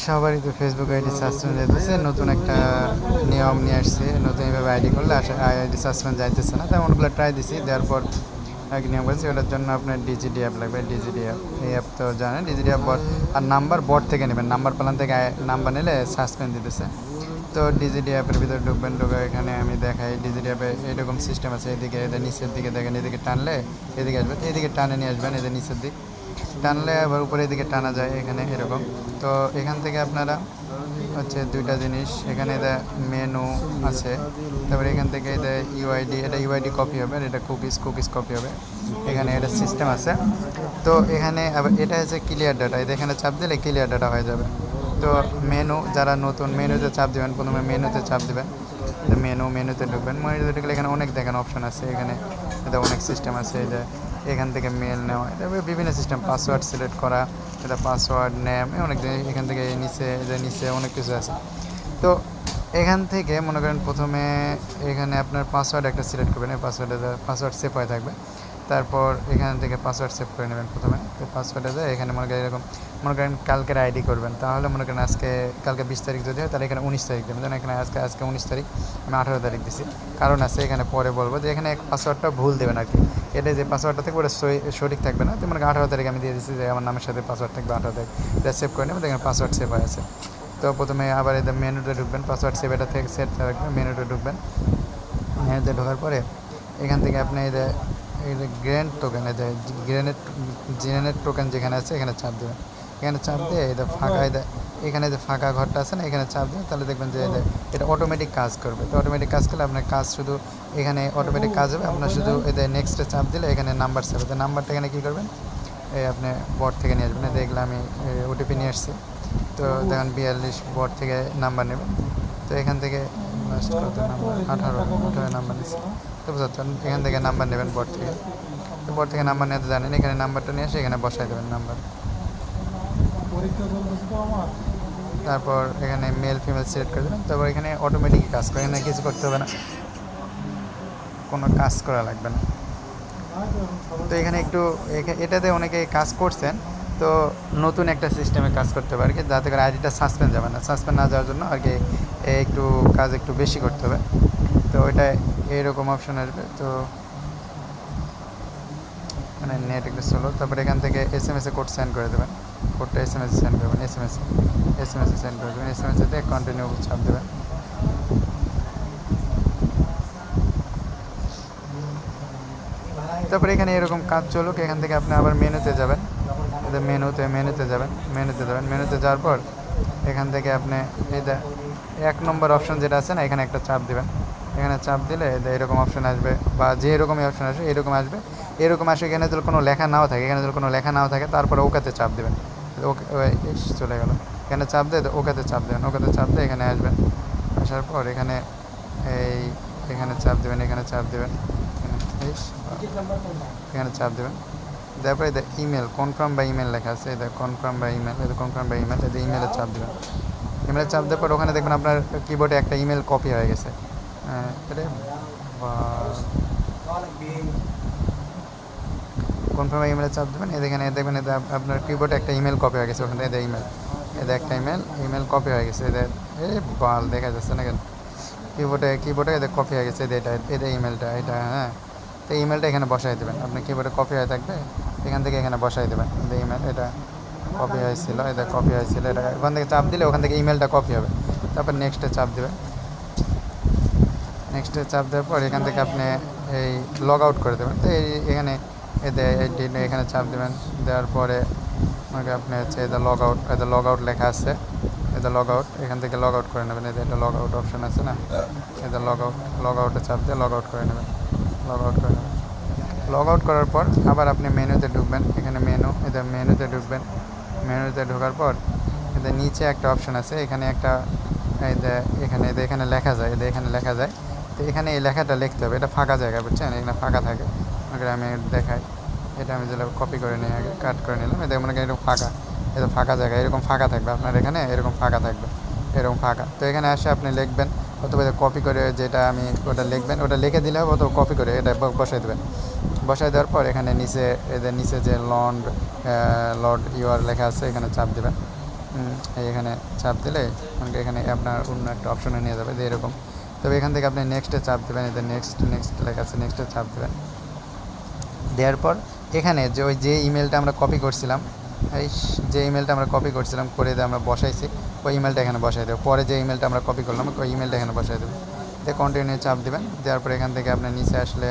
সবারই তো Facebook ID suspend যাইতেছে, নতুন একটা নিয়ম নিয়ে আসছে। নতুন এইভাবে আইডি করলে আইডি সাসপেন্ড যাইতেছে না, তাই অনেকগুলো ট্রাই দিছি, দেওয়ার পর এক নিয়ম করেছি। ওটার জন্য আপনার ডিজিডি অ্যাপ লাগবে। ডিজিডি অ্যাপ, এই অ্যাপ তো জানেন, ডিজিডি অ্যাপ বট। আর নাম্বার বট থেকে নেবেন, নাম্বার প্ল্যান থেকে নাম্বার নিলে সাসপেন্ড দিতেছে। তো ডিজিডি অ্যাপের ভিতরে ঢুকবেন, ঢুকে এখানে আমি দেখাই ডিজিডি অ্যাপে এরকম সিস্টেম আছে। এদিকে এদের নিচের দিকে দেখেন, এদিকে টানলে এদিকে আসবেন, এদিকে টানে নিয়ে আসবেন, এদের নিচের দিক টানলে আবার উপরে দিকে টানা যায় এখানে এরকম। তো এখান থেকে আপনারা হচ্ছে দুইটা জিনিস, এখানে মেনু আছে, তারপরে এখান থেকে এটা ইউআইডি, এটা ইউআইডি কপি হবে, আর এটা কুকিজ কপি হবে। এখানে এটা সিস্টেম আছে। তো এখানে আবার এটা হচ্ছে ক্লিয়ার ডাটা, এটা এখানে চাপ দিলে ক্লিয়ার ডাটা হয়ে যাবে। তো মেনু, যারা নতুন মেনুতে চাপ দেবেন, প্রথমে মেনুতে চাপ দেবেন। মেনুতে ঢুকবেন, মেনুতে ঢুকলে এখানে অনেক দেখেন অপশন আছে, এখানে এটা অনেক সিস্টেম আছে। এই যে এখান থেকে মেল নেওয়া, এটা বিভিন্ন সিস্টেম, পাসওয়ার্ড সিলেক্ট করা, এটা পাসওয়ার্ড নেম, অনেক জিনিস এখান থেকে নিচে অনেক কিছু আছে। তো এখান থেকে মনে করেন প্রথমে এখানে আপনার পাসওয়ার্ড একটা সিলেক্ট করবেন, এই পাসওয়ার্ড সেভ হয়ে থাকবে। তারপর এখান থেকে পাসওয়ার্ড সেভ করে নেবেন প্রথমে। তো পাসওয়ার্ডে যায় এখানে মনে করেন এরকম, মনে করেন কালকের আইডি করবেন, তাহলে মনে করেন কালকে 20 তারিখ যদি হয়, তাহলে এখানে 19 তারিখ দেবেন। যেন এখানে আজকে 19 তারিখ, আমি 18 তারিখ দিছি, কারণ আছে এখানে পরে বলবো যে এখানে পাসওয়ার্ডটা ভুল দেবেন আর কি। এটা যে পাসওয়ার্ডটা থাকবে ওটা সঠিক থাকবে না। তো মনে করেন 18 তারিখ আমি দিয়ে দিচ্ছি, যে আমার নামের সাথে পাসওয়ার্ড থাকবে 18 তারিখ, এটা সেভ করে নেবেন। এখানে পাসওয়ার্ড সেভ হয়ে আছে। তো প্রথমে আবার এদের মেনুতে ঢুকবেন, পাসওয়ার্ড সেভ এটা থেকে সেট থাকবে, মেনুতে ঢুকবেন। মেনুতে ঢোকার পরে এখান থেকে আপনি এই যে গ্রেনেড টোকেন, এই যে জেনারেট টোকেন যেখানে আছে এখানে চাপ দেবেন। এখানে চাপ দিয়ে এদের ফাঁকা, এখানে যে ফাঁকা ঘরটা আছে না, এখানে চাপ দেবেন, তাহলে দেখবেন যে এটা অটোমেটিক কাজ করবে। তো অটোমেটিক কাজ করলে আপনার কাজ শুধু এখানে অটোমেটিক কাজ হবে। আপনার শুধু এদের নেক্সটে চাপ দিলে এখানে নাম্বার সেভ, তো নাম্বারটা এখানে কী করবেন, এই আপনি বট থেকে নিয়ে আসবেন। দেখলে আমি ওটিপি নিয়ে আসছি। তো দেখেন 42 বট থেকে নাম্বার নেবেন। তো এখান থেকে লাস্ট কত নাম্বার, 18 নাম্বার নিচ্ছি। তো বুঝতে এখান থেকে নাম্বার নেবেন বট থেকে। তো বট থেকে নাম্বার নিতে জানেন, এখানে নাম্বারটা নিয়ে এসে এখানে বসাই দেবেন নাম্বার। তারপর এখানে মেল ফিমেল সিলেক্ট করে দেবেন। তারপর এখানে অটোমেটিক কাজ করে, এখানে কিছু করতে হবে না, কোনো কাজ করা লাগবে না। তো এখানে একটু এটাতে অনেকে কাজ করছেন, তো নতুন একটা সিস্টেমে কাজ করতে হবে আর কি, যাতে করে আইডিটা সাসপেন্ড যাবে না। সাসপেন্ড না যাওয়ার জন্য আর কি একটু কাজ একটু বেশি করতে হবে। তো ওইটা এইরকম অপশন আসবে। তো মানে নেট একটু স্লো। তারপরে এখান থেকে SMS-এ কোড সেন্ড করে দেবেন, কোডটা SMS-এ সেন্ড করবেন, SMS-এ সেন্ড করে দেবেন। SMS-এ দিয়ে কন্টিনিউ চাপ দেবেন। তারপরে এখানে এরকম কাজ চলুক, এখান থেকে আপনি আবার মেনুতে যাবেন, মেনুতে যাওয়ার পর এখান থেকে আপনি এই 1 নম্বর অপশন যেটা আছে না, এখানে একটা চাপ দেবেন। এখানে চাপ দিলে এরকম অপশন আসবে, বা যে এরকমই অপশন আসবে এরকম আসবে। এরকম আসে, এখানে যদি কোনো লেখা নাও থাকে, তারপরে ওকেতে চাপ দেবেন। ওকে চলে গেল, এখানে চাপ দিয়ে ওকেতে চাপ দেবেন। ওকেতে চাপ দিয়ে এখানে আসবেন। আসার পর এখানে এখানে চাপ দেবেন, এখানে চাপ দেবেন, তারপরে ইমেল কনফার্ম বা ইমেল লেখা আছে, কনফার্ম বা ইমেল, ইমেলে চাপ দেবেন। ইমেলে চাপ দেওয়ার পর ওখানে দেখবেন আপনার কিবোর্ডে একটা ইমেল কপি হয়ে গেছে। কনফার্ম ইমেলে চাপ দেবেন, দেখবেন আপনার কিবোর্ডে একটা ইমেল কপি হয়ে গেছে। ওখানে একটা ইমেল কপি হয়ে গেছে। বাল দেখা যাচ্ছে না কেন, কিবোর্ডে কপি হয়ে গেছে। এটা ইমেলটা, এটা হ্যাঁ। তো ইমেলটা এখানে বসাই দেবেন, আপনি কিবোর্ডে কপি হয়ে থাকবে, এখান থেকে এখানে বসাই দেবেন। ইমেল এটা কপি হয়েছিল, এটা ওখান থেকে চাপ দিলে ওখান থেকে ইমেলটা কপি হবে। তারপর নেক্সটে চাপ দেবেন। দেওয়ার পর এখান থেকে আপনি এই লগ আউট করে দেবেন। তো এখানে এখানে চাপ দেবেন। দেওয়ার পরে আপনি হচ্ছে লগ আউট লেখা আছে, এখান থেকে লগ আউট করে নেবেন। এটা লগ আউট অপশন আছে না, এটা লগ আউটে চাপ দিয়ে লগ আউট করে নেবেন। লগ আউট করার পর আবার আপনি মেনুতে ঢুকবেন। এখানে মেনুতে ঢুকবেন। মেনুতে ঢোকার পর এদের নিচে একটা অপশন আছে, এখানে একটা এখানে লেখা যায়। তো এখানে এই লেখাটা লিখতে হবে, এটা ফাঁকা জায়গা, বুঝছেন, এখানে ফাঁকা থাকে। আমি দেখাই, এটা আমি যেটা কপি করে নিই, আগে কাট করে নিলাম। এটা মনে করেন এরকম ফাঁকা জায়গা, এরকম ফাঁকা থাকবে আপনার এখানে, এরকম ফাঁকা থাকবে, এরকম ফাঁকা। তো এখানে আসে আপনি লিখবেন, অথবা কপি করে যেটা আমি ওটা লিখবেন, ওটা লিখে দিলে হবে, অথবা কপি করে এটা বসাই দেবেন। বসাই দেওয়ার পর এখানে নিচে যে লর্ড ইউআর লেখা আছে, এখানে চাপ দেবেন। এখানে চাপ দিলে আমাকে এখানে আপনার অন্য একটা অপশনে নিয়ে যাবে যে এরকম। তবে এখান থেকে আপনি নেক্সটে চাপ দেবেন, এদের নেক্সট লেখা আছে, নেক্সটে চাপ দেবেন। দেওয়ার পর এখানে যে ইমেলটা আমরা কপি করছিলাম, যে ইমেলটা আমরা কপি করছিলাম করে দিয়ে আমরা বসাইছি, ওই ইমেলটা এখানে বসাই দেবো। পরে যে ইমেলটা আমরা কপি করলাম ওই ইমেলটা এখানে বসাই দেবো। দিয়ে কন্টিনিউ চাপ দেবেন। দেওয়ার পর এখান থেকে আপনার নিচে আসলে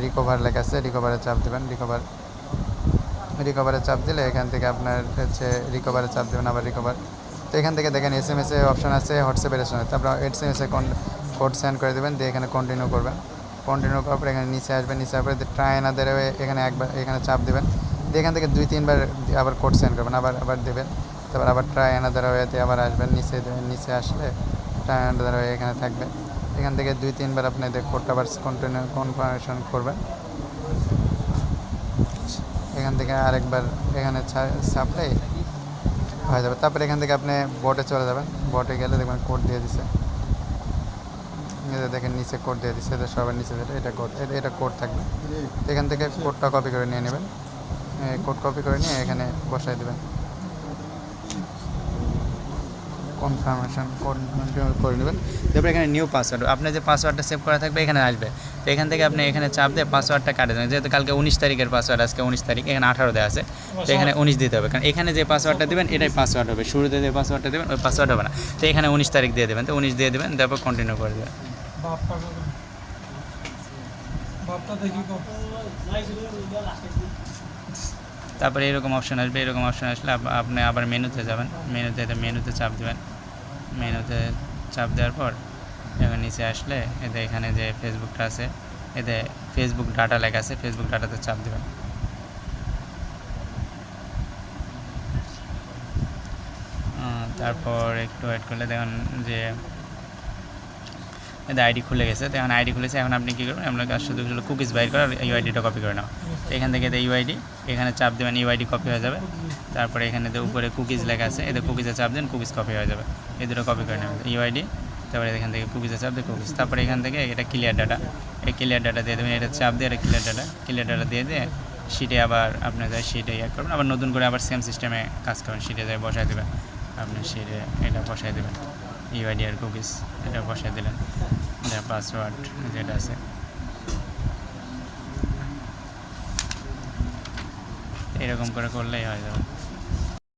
রিকভার লেখা আছে, রিকভারে চাপ দেবেন। রিকভারে চাপ দিলে এখান থেকে আপনার হচ্ছে রিকভারে চাপ দেবেন, আবার রিকভার। তো এখান থেকে দেখেন SMS এ অপশন আছে, হোয়াটসঅ্যাপের অপশন আছে। তারপর SMS এ কোড সেন্ড করে দেবেন, দিয়ে এখানে কন্টিনিউ করবেন। কন্টিনিউ করার পর এখানে নিচে আসবেন, নিচে আসবে ট্রাই অ্যানাদার ওয়ে এখানে একবার এখানে চাপ দেবেন। দিয়ে এখান থেকে 2-3 বার আবার কোড সেন্ড করবেন, আবার দেবেন। তারপর আবার ট্রাই অ্যানাদার ওয়েতে আবার আসবেন, নিচে আসলে ট্রাই অ্যানাদার ওয়ে এখানে থাকবে। এখান থেকে 2-3 বার আপনাদের কোডটা আবার কন্টিনিউ কনফার্মেশন করবেন। এখান থেকে আরেকবার এখানে চাপলে হয়ে যাবে। তারপরে এখান থেকে আপনি বটে চলে যাবেন। বটে গেলে দেখবেন কোড দিয়ে দিছে, দেখেন নিচে কোড দিয়ে দিচ্ছে, সবার নিচে যেটা এটা কোড থাকবে। তো এখান থেকে কোডটা কপি করে নিয়ে নেবেন। কোড কপি করে নিয়ে এখানে বসাই দেবেন, কনফার্মেশন করে নেবেন। তারপরে এখানে নিউ পাসওয়ার্ড, আপনার যে পাসওয়ার্ডটা সেভ করা থাকবে এখানে আসবে। তো এখান থেকে আপনি এখানে চাপ দিয়ে পাসওয়ার্ডটা কাটে দেবেন। যেহেতু কালকে 19 তারিখের পাসওয়ার্ড, আজকে 19 তারিখ, এখানে 18 দেওয়া আছে, তো এখানে 19 দিতে হবে। কারণ এখানে যে পাসওয়ার্ডটা দেবেন এটাই পাসওয়ার্ড হবে, শুরুতে যে পাসওয়ার্ডটা দেবেন ওই পাসওয়ার্ড হবে না। তো এখানে 19 তারিখ দিয়ে দেবেন, তো 19 দিয়ে দেবেন, তারপর কন্টিনিউ করে দেবেন। তারপরে এরকম অপশন আসবে, এরকম অপশন আসলে আপনি আবার মেনুতে যাবেন, মেনুতে চাপ দেবেন। মেনুতে চাপ দেওয়ার পর এবার নিচে আসলে এতে এখানে যে ফেসবুকটা আছে, এতে ফেসবুক ডাটা লেখা আছে, ফেসবুক ডাটাতে চাপ দেবেন। তারপর একটু ওয়েট করলে দেখুন যে এতে আইডি খুলে গেছে। তো এখন আইডি খুলেছে, এখন আপনি কী করবেন, আপনার কাজ শুধু কুকিজ বাইর করার, ইউআইডিটা কপি করে নাও। তো এখান থেকে ইউআইডি এখানে চাপ দেবেন, ইউআইডি কপি হয়ে যাবে। তারপরে এখানে উপরে কুকিজ লেখা আছে, এতে কুকিজে চাপ দেন, কুকিজ কপি হয়ে যাবে। এই দুটো কপি করে নেবেন, ইউআইডি, তারপরে এখান থেকে কুকিজে চাপ দিয়ে কুকিজ। তারপরে এখান থেকে এটা ক্লিয়ার ডাটা, এই ক্লিয়ার ডাটা দিয়ে দেবেন, এটা চাপ দিয়ে এটা ক্লিয়ার ডাটা দিয়ে শিটে আবার আপনার যায় শিটে করবেন, আবার নতুন করে আবার সেম সিস্টেমে কাজ করবেন, শিটে যায় বসায় দেবেন। আপনি শিটে এটা বসায় দেবেন, ইউআইডি আর কুকিজ এটা বসায় দিলেন, এটা পাসওয়ার্ড যেটা আছে এরকম করে করলেই হয়ে যাবে।